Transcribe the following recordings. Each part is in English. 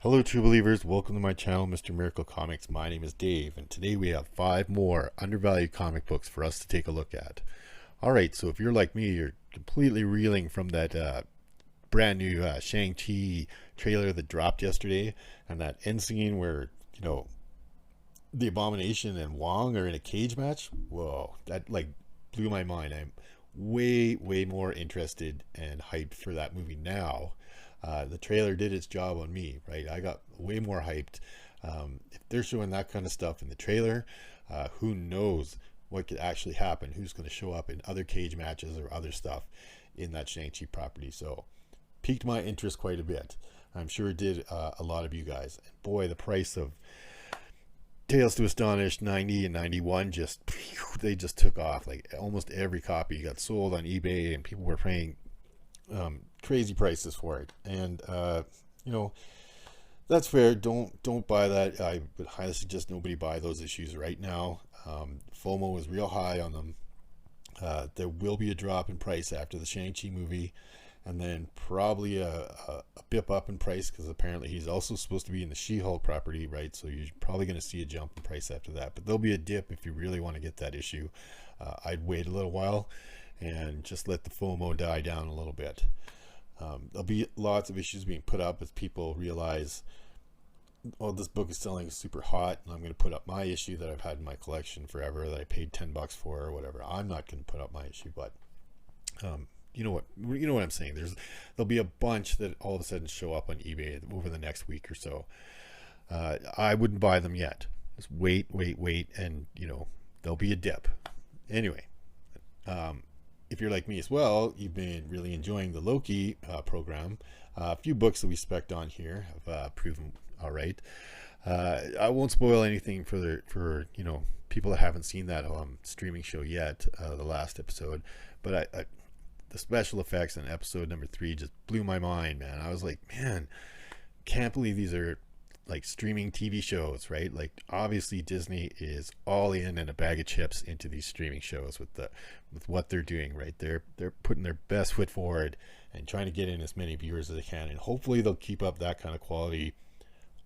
Hello, true believers. Welcome to my channel, Mr. Miracle Comics. My name is Dave, and today we have 5 more undervalued comic books for us to take a look at. All right, so if you're like me, you're completely reeling from that brand new Shang-Chi trailer that dropped yesterday, and that end scene where, the Abomination and Wong are in a cage match. Whoa, that blew my mind. I'm way more interested and hyped for that movie now. The trailer did its job on me, right? I got way more hyped. If they're showing that kind of stuff in the trailer, who knows what could actually happen? Who's going to show up in other cage matches or other stuff in that Shang-Chi property? So, piqued my interest quite a bit. I'm sure it did a lot of you guys. And boy, the price of Tales to Astonish 90 and 91 they just took off. Like almost every copy got sold on eBay, and people were paying crazy prices for it. And that's fair. Don't buy that. I would highly suggest nobody buy those issues right now. FOMO is real high on them. There will be a drop in price after the Shang-Chi movie, and then probably a bip up in price, because apparently he's also supposed to be in the She-Hulk property, right? So you're probably going to see a jump in price after that, but there'll be a dip if you really want to get that issue. I'd wait a little while and just let the FOMO die down a little bit. There'll be lots of issues being put up as people realize, oh, this book is selling super hot, and I'm going to put up my issue that I've had in my collection forever, that I paid $10 for or whatever. I'm not going to put up my issue, but you know what I'm saying. There'll be a bunch that all of a sudden show up on eBay over the next week or so. I wouldn't buy them yet. Just wait, and there'll be a dip. Anyway, if you're like me as well, you've been really enjoying the Loki program. A few books that we spec'd on here have proven all right. I won't spoil anything for people that haven't seen that streaming show yet, the last episode, but the special effects in episode number 3 just blew my mind, man. I was like, man, can't believe these are like streaming TV shows, right? Like obviously Disney is all in and a bag of chips into these streaming shows with what they're doing, right? They're putting their best foot forward and trying to get in as many viewers as they can, and hopefully they'll keep up that kind of quality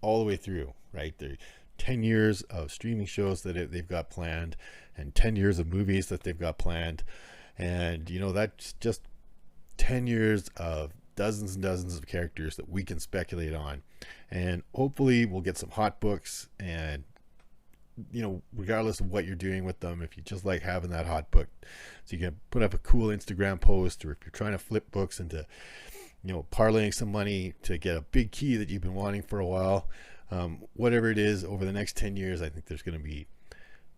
all the way through, right? They're 10 years of streaming shows that they've got planned, and 10 years of movies that they've got planned. And that's just 10 years of dozens and dozens of characters that we can speculate on, and hopefully we'll get some hot books. And regardless of what you're doing with them, if you just like having that hot book, so you can put up a cool Instagram post, or if you're trying to flip books into parlaying some money to get a big key that you've been wanting for a while, whatever it is, over the next 10 years, I think there's going to be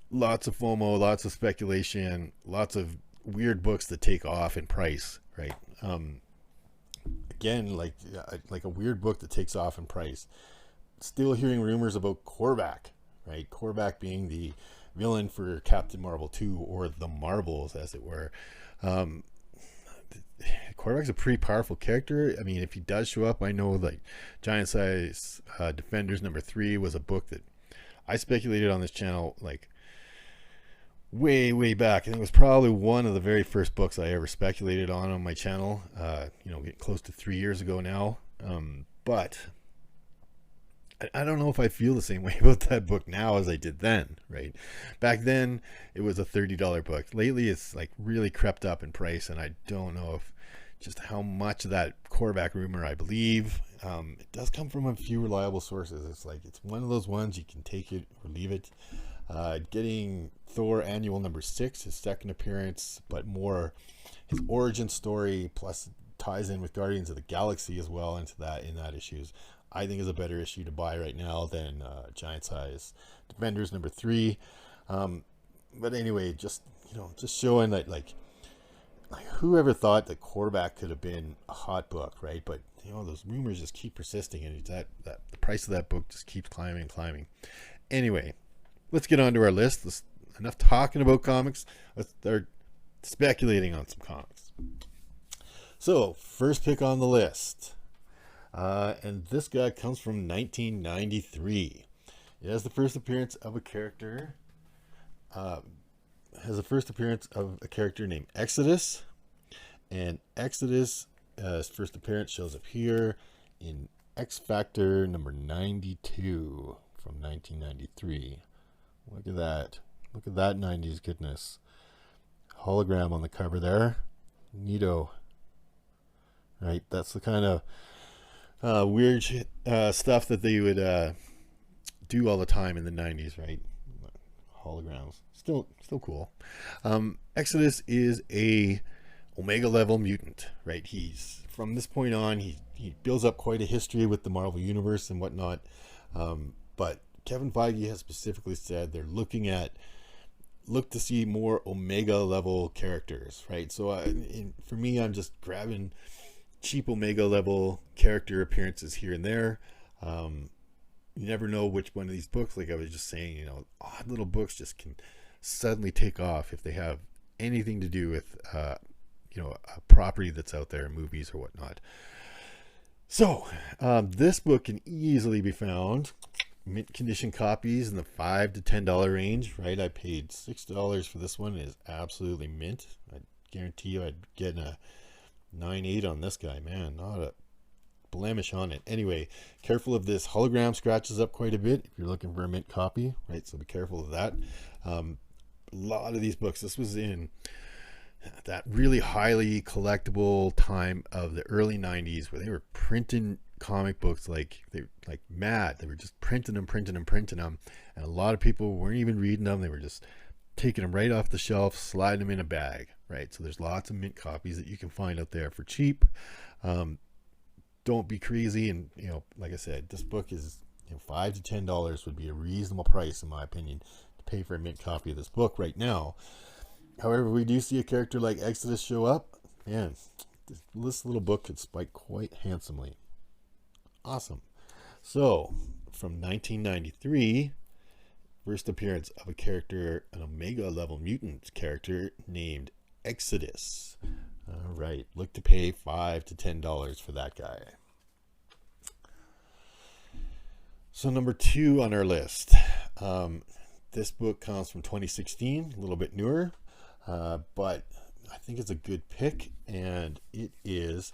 lots of FOMO, lots of speculation, lots of weird books that take off in price, right? Again, like a weird book that takes off in price. Still hearing rumors about Korvac, right? Korvac being the villain for Captain Marvel 2, or the Marvels, as it were. Korvac's a pretty powerful character. I mean, if he does show up, I know like Giant Size Defenders number 3 was a book that I speculated on this channel like way back. I think it was probably one of the very first books I ever speculated on my channel, getting close to 3 years ago now. But I don't know if I feel the same way about that book now as I did then, right? Back then it was a $30 book. Lately it's like really crept up in price, and I don't know if just how much of that Korvac rumor I believe. It does come from a few reliable sources. It's one of those ones you can take it or leave it. Getting Thor Annual number 6, his second appearance, but more his origin story, plus ties in with Guardians of the Galaxy as well in that issues, I think is a better issue to buy right now than Giant Size Defenders number 3. But anyway, just showing that like whoever thought that Korvac could have been a hot book, right? But those rumors just keep persisting, and that the price of that book just keeps climbing. Anyway, let's get on to our list. Enough talking about comics. Let's start speculating on some comics. So, first pick on the list. And this guy comes from 1993. It has the first appearance of a character. Named Exodus. And Exodus, his first appearance shows up here in X Factor number 92 from 1993. Look at that. Look at that 90s goodness. Hologram on the cover there. Neato. Right? That's the kind of weird stuff that they would do all the time in the 90s, right? Holograms. Still cool. Exodus is a Omega level mutant, right? He's from this point on, he builds up quite a history with the Marvel Universe and whatnot. But Kevin Feige has specifically said they're look to see more Omega level characters, right? So for me, I'm just grabbing cheap Omega level character appearances here and there. You never know which one of these books, like I was just saying, odd little books just can suddenly take off if they have anything to do with a property that's out there in movies or whatnot. So this book can easily be found mint condition copies in the $5 to $10 range, right? I paid $6 for this one. It is absolutely mint. I guarantee you I'd get a 9.8 on this guy, man. Not a blemish on it. Anyway, careful of this hologram, scratches up quite a bit if you're looking for a mint copy, right? So be careful of that. A lot of these books, this was in that really highly collectible time of the early 90s where they were printing comic books like mad. They were just printing them, and a lot of people weren't even reading them. They were just taking them right off the shelf, sliding them in a bag, right? So there's lots of mint copies that you can find out there for cheap. Don't be crazy, and like I said, this book is $5 to $10 would be a reasonable price in my opinion to pay for a mint copy of this book right now. However, we do see a character like Exodus show up, man, this little book could spike quite handsomely. Awesome. So from 1993, first appearance of a character, an Omega level mutant character named Exodus. All right, look to pay $5 to $10 for that guy. So number 2 on our list. This book comes from 2016, a little bit newer, but I think it's a good pick, and it is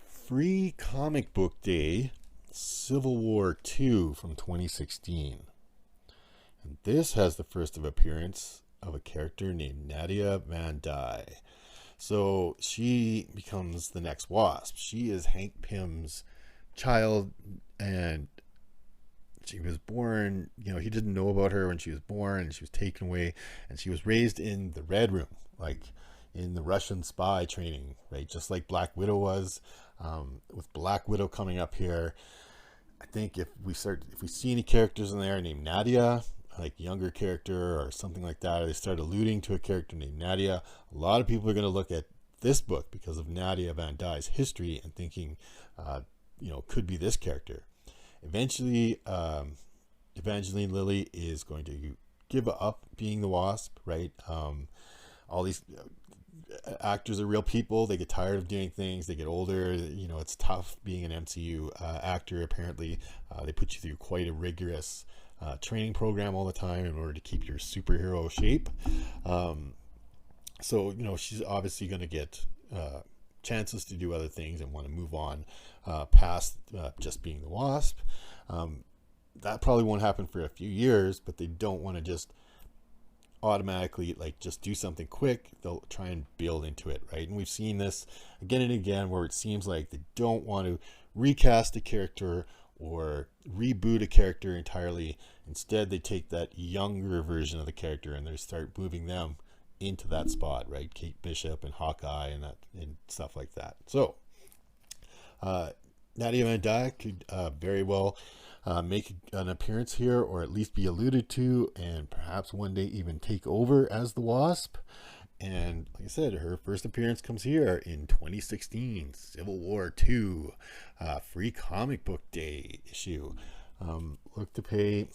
Free Comic Book Day, Civil War II from 2016. And this has the first appearance of a character named Nadia Van Dyne. So she becomes the next Wasp. She is Hank Pym's child, and she was born, he didn't know about her when she was born, and she was taken away, and she was raised in the Red Room, like in the Russian spy training, right? Just like Black Widow was. With Black Widow coming up here, I think if we see any characters in there named Nadia, like younger character or something like that, or they start alluding to a character named Nadia, a lot of people are going to look at this book because of Nadia Van Dyne's history and thinking, could be this character. Eventually, Evangeline Lilly is going to give up being the Wasp, right? All these actors are real people. They get tired of doing things. They get older. It's tough being an MCU actor. Apparently, they put you through quite a rigorous training program all the time in order to keep your superhero shape. So she's obviously going to get chances to do other things and want to move on past just being the Wasp. That probably won't happen for a few years, but they don't want to just automatically just do something quick. They'll try and build into it, right? And we've seen this again and again where it seems like they don't want to recast a character or reboot a character entirely. Instead, they take that younger version of the character and they start moving them into that spot, right? Kate Bishop and Hawkeye and stuff like that. So Nadia Van Dyne could very well make an appearance here, or at least be alluded to, and perhaps one day even take over as the Wasp. And like I said, her first appearance comes here in 2016, Civil War II, Free Comic Book Day issue. Look to pay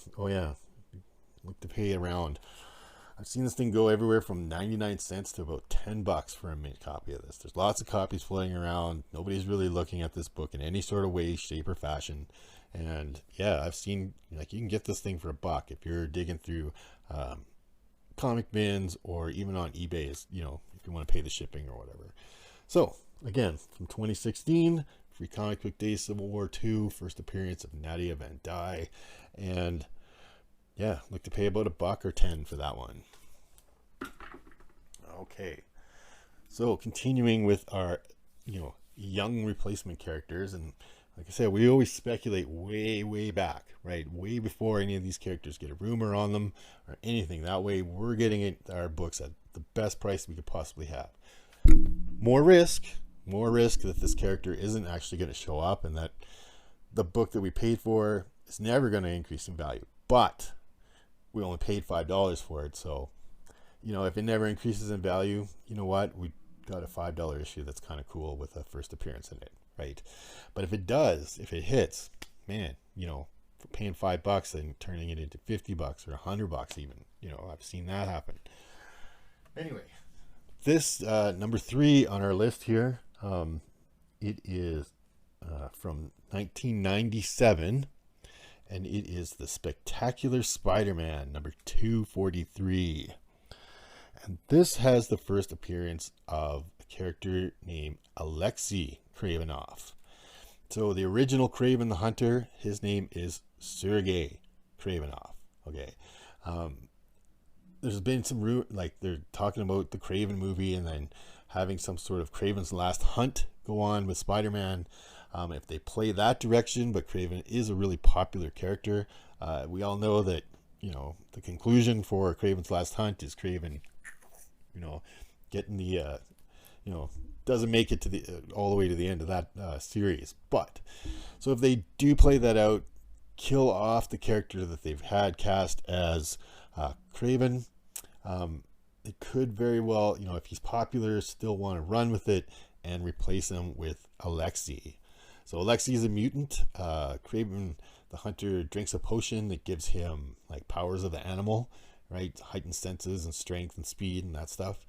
around, I've seen this thing go everywhere from 99 cents to about $10 for a mint copy of this. There's lots of copies floating around. Nobody's really looking at this book in any sort of way, shape, or fashion. And yeah, I've seen, you can get this thing for $1 if you're digging through comic bins, or even on eBay, if you want to pay the shipping or whatever. So again, from 2016, Free Comic Book Day Civil War 2, first appearance of Nadia Van Dyne, and yeah, look to pay about $1 or 10 for that one. Okay, so continuing with our young replacement characters, and like I said, we always speculate way back, right? Way before any of these characters get a rumor on them or anything. That way we're getting our books at the best price we could possibly have. More risk that this character isn't actually going to show up, and that the book that we paid for is never going to increase in value. But we only paid $5 for it, so if it never increases in value, you know what? We got a $5 issue that's kind of cool with a first appearance in it, right? But if it does, if it hits, man, for paying $5 and turning it into $50 or $100 even, I've seen that happen. Anyway, this number 3 on our list here, it is from 1997, and it is the Spectacular Spider-Man number 243. And this has the first appearance of a character named Alexei Kravinoff. So the original Kraven the Hunter, his name is Sergei Kravinoff. Okay. There's been some they're talking about the Kraven movie and then having some sort of Kraven's Last Hunt go on with Spider-Man. If they play that direction, but Kraven is a really popular character. We all know that, the conclusion for Kraven's Last Hunt is Kraven, getting the, doesn't make it to the all the way to the end of that series. But so if they do play that out, kill off the character that they've had cast as Kraven, it could very well, if he's popular, still want to run with it and replace him with Alexei. So Alexei is a mutant. Kraven the Hunter drinks a potion that gives him powers of the animal, right? Heightened senses and strength and speed and that stuff.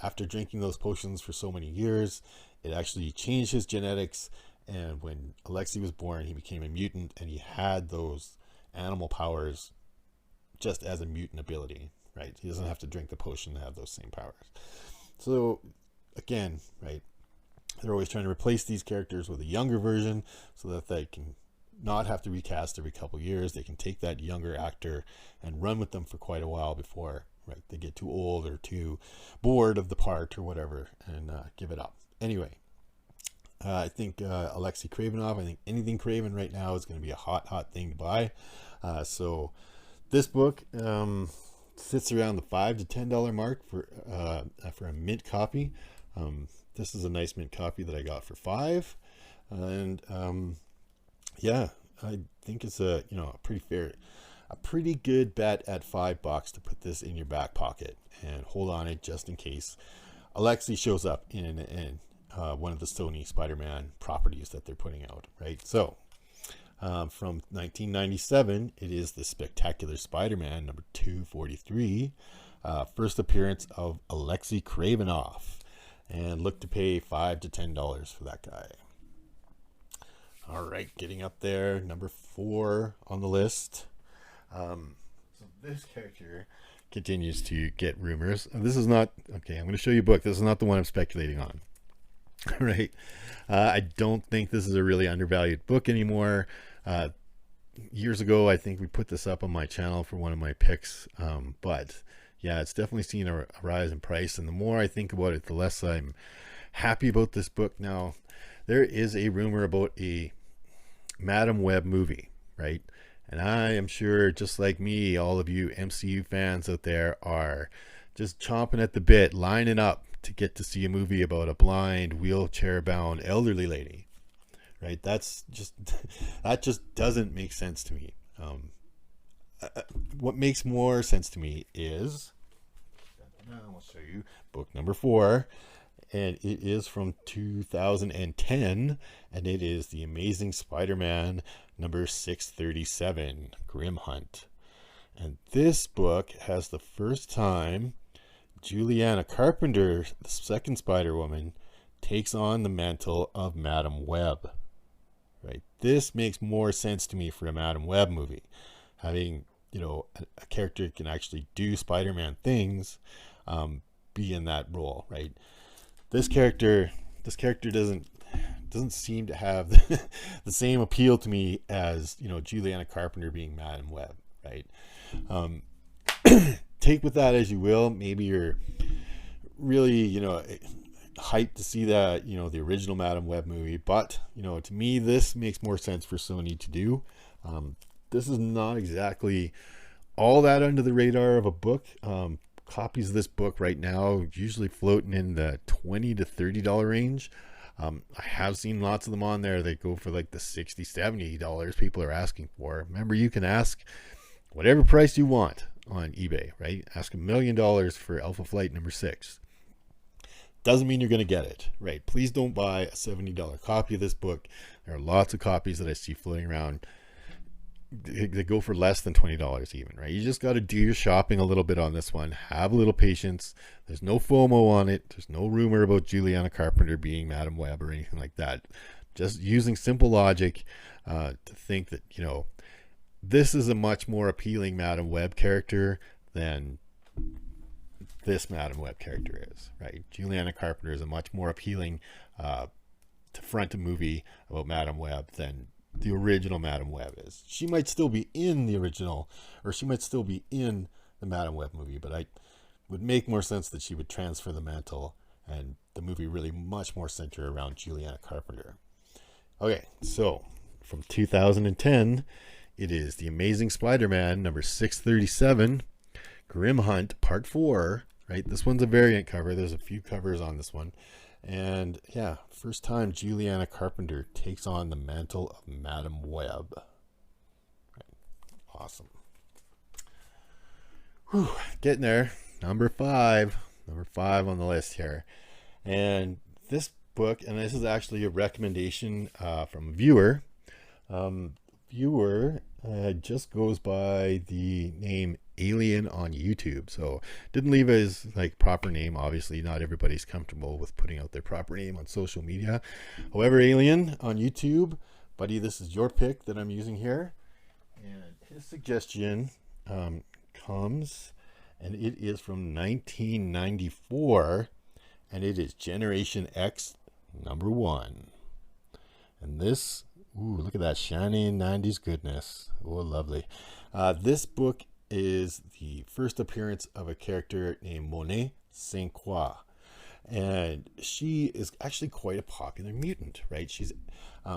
After drinking those potions for so many years, it actually changed his genetics. And when Alexei was born, he became a mutant, and he had those animal powers just as a mutant ability, right? He doesn't have to drink the potion to have those same powers. So again, right, they're always trying to replace these characters with a younger version so that they can not have to recast every couple years. They can take that younger actor and run with them for quite a while before, right, they get too old or too bored of the part or whatever and give it up. Anyway, I think Alexei Kravinoff, I think anything Kraven right now is going to be a hot thing to buy. So this book sits around the $5 to $10 mark for a mint copy. This is a nice mint copy that I got for $5, and yeah, I think it's a pretty good bet at $5 to put this in your back pocket and hold on it just in case Alexei shows up in one of the Sony Spider-Man properties that they're putting out, right? So from 1997, it is the Spectacular Spider-Man number 243, first appearance of Alexei Kravinoff, and look to pay $5 to $10 for that guy. All right, getting up there, number 4 on the list. So this character continues to get rumors. This is not, okay, I'm going to show you a book. This is not the one I'm speculating on. All right. I don't think this is a really undervalued book anymore. Years ago, I think we put this up on my channel for one of my picks. But yeah, it's definitely seen a rise in price. And the more I think about it, the less I'm happy about this book now. There is a rumor about a Madam Web movie, right? And I am sure, just like me, all of you MCU fans out there are just chomping at the bit, lining up to get to see a movie about a blind, wheelchair-bound elderly lady, right? That just doesn't make sense to me. What makes more sense to me is, I'll show you book number 4. And it is from 2010, and it is The Amazing Spider-Man number 637, Grim Hunt. And this book has the first time Juliana Carpenter, the second Spider-Woman, takes on the mantle of Madam Web. Right? This makes more sense to me for a Madam Web movie. Having, a character that can actually do Spider-Man things, be in that role, right? This character doesn't doesn't seem to have the same appeal to me as, you know, Juliana Carpenter being Madam Web, right? Take with that as you will. Maybe you're really, you know, hyped to see that, you know, the original Madam Web movie, but, you know, to me, this makes more sense for Sony to do. This is not exactly all that under the radar of a book. Copies of this book right now usually floating in the $20 to $30 range. I have seen lots of them on there. They go for like the $60, $70 people are asking for. Remember, you can ask whatever price you want on eBay, right? Ask $1 million for Alpha Flight number 6. Doesn't mean you're going to get it, right? Please don't buy a $70 copy of this book. There are lots of copies that I see floating around. They go for less than $20 even, right? You just got to do your shopping a little bit on this one. Have a little patience. There's no FOMO on it. There's no rumor about Juliana Carpenter being Madam Web or anything like that. Just using simple logic to think that, you know, this is a much more appealing Madam Web character than this Madam Web character is, right? Juliana Carpenter is a much more appealing to front a movie about Madam Web than the original Madam Web is. She might still be in the original, or she might still be in the Madam Web movie, but I would make more sense that she would transfer the mantle and the movie really much more center around Juliana Carpenter. Okay, so from 2010, it is The Amazing Spider-Man number 637, Grim Hunt Part 4, right? This one's a variant cover. There's a few covers on this one. And yeah, first time Juliana Carpenter takes on the mantle of Madam Web. Right. Awesome. Whew, getting there. Number 5 on the list here. And this book, and this is actually a recommendation from a viewer. Viewer just goes by the name Alien on YouTube, so didn't leave his like proper name. Obviously not everybody's comfortable with putting out their proper name on social media. However, Alien on YouTube, buddy, this is your pick that I'm using here, and his suggestion comes, and it is from 1994, and it is Generation X number 1. And this, ooh, look at that shiny 90s goodness. Oh, lovely. This book is the first appearance of a character named Monet Saint Croix, and she is actually quite a popular mutant, right? She's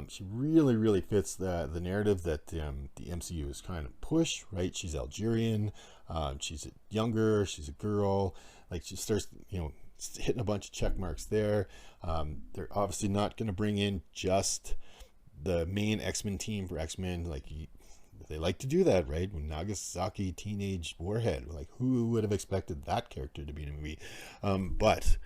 she really fits the narrative that the MCU is trying to push, right? She's Algerian, she's younger, she's a girl, like she starts, you know, hitting a bunch of check marks there. They're obviously not going to bring in just the main X-Men team for X-Men, like they like to do that, right? When Nagasaki Teenage Warhead, like who would have expected that character to be in a movie? But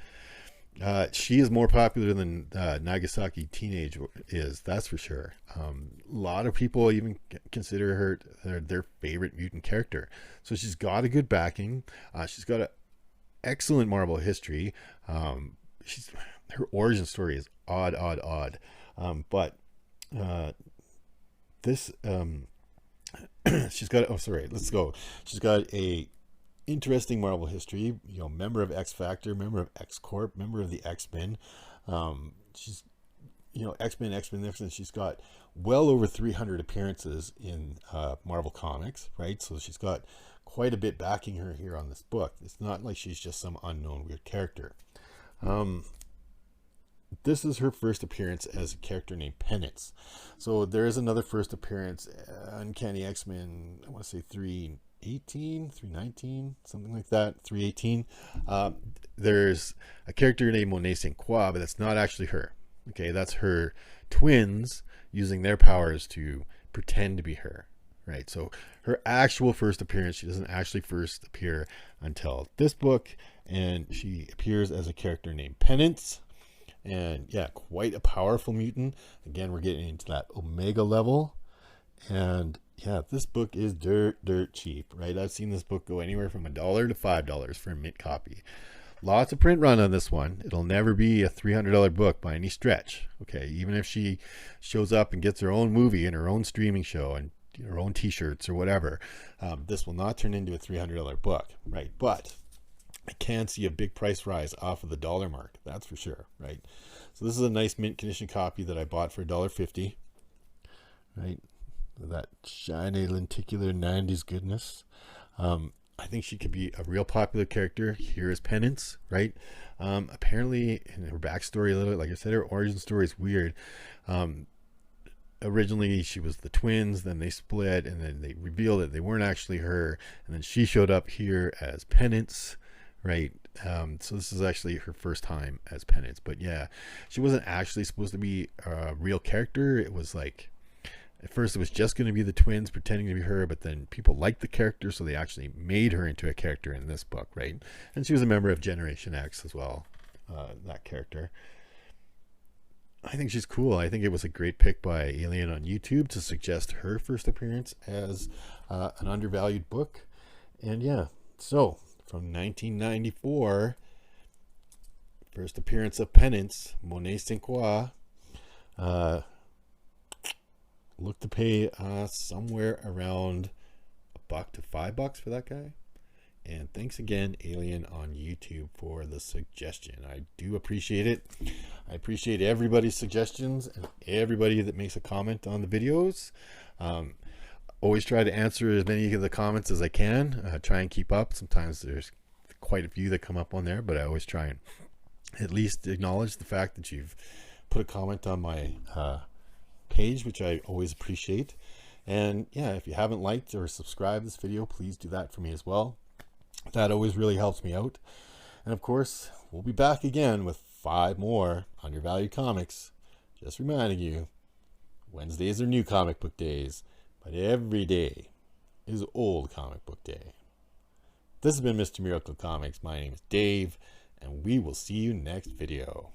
she is more popular than Nagasaki Teenage is, that's for sure. A lot of people even consider her their favorite mutant character. So she's got a good backing. She's got an excellent Marvel history. Her origin story is odd. But this she's got she's got a interesting Marvel history, you know, member of X Factor, member of X Corp, member of the X-Men. She's, you know, X-Men, she's got well over 300 appearances in Marvel Comics, right? So she's got quite a bit backing her here on this book. It's not like she's just some unknown weird character. This is her first appearance as a character named Penance. So there is another first appearance, Uncanny X-Men, I want to say 319, something like that, 318. There's a character named Monet Saint Croix, but that's not actually her. Okay, that's her twins using their powers to pretend to be her, right? So her actual first appearance, she doesn't actually first appear until this book, and she appears as a character named Penance. And yeah, quite a powerful mutant. Again, we're getting into that Omega level. And yeah, this book is dirt cheap, right? I've seen this book go anywhere from $1 to $5 for a mint copy. Lots of print run on this one. It'll never be a $300 book by any stretch. Okay, even if she shows up and gets her own movie and her own streaming show and her own t-shirts or whatever, this will not turn into a $300 book, right? But I can see a big price rise off of the dollar mark. That's for sure, right? So this is a nice mint condition copy that I bought for $1.50, right? That shiny lenticular 90s goodness. I think she could be a real popular character here as Penance, right? Apparently, in her backstory, a little, like I said, her origin story is weird. Originally, she was the twins, then they split, and then they revealed that they weren't actually her, and then she showed up here as Penance, right? So this is actually her first time as Penance. But yeah, she wasn't actually supposed to be a real character. It was like, at first it was just going to be the twins pretending to be her, but then people liked the character, so they actually made her into a character in this book, right? And she was a member of Generation X as well, that character. I think she's cool. I think it was a great pick by Alien on YouTube to suggest her first appearance as an undervalued book. And yeah, so from 1994, first appearance of Penance, Monet Saint Croix. Look to pay somewhere around $1 to $5 for that guy. And thanks again, Alien on YouTube, for the suggestion. I do appreciate it. I appreciate everybody's suggestions and everybody that makes a comment on the videos. Always try to answer as many of the comments as I can. Try and keep up. Sometimes there's quite a few that come up on there, but I always try and at least acknowledge the fact that you've put a comment on my page, which I always appreciate. And yeah, if you haven't liked or subscribed this video, please do that for me as well. That always really helps me out. And of course, we'll be back again with 5 more undervalued comics. Just reminding you, Wednesdays are new comic book days, but every day is old comic book day. This has been Mr. Miracle Comics. My name is Dave, and we will see you next video.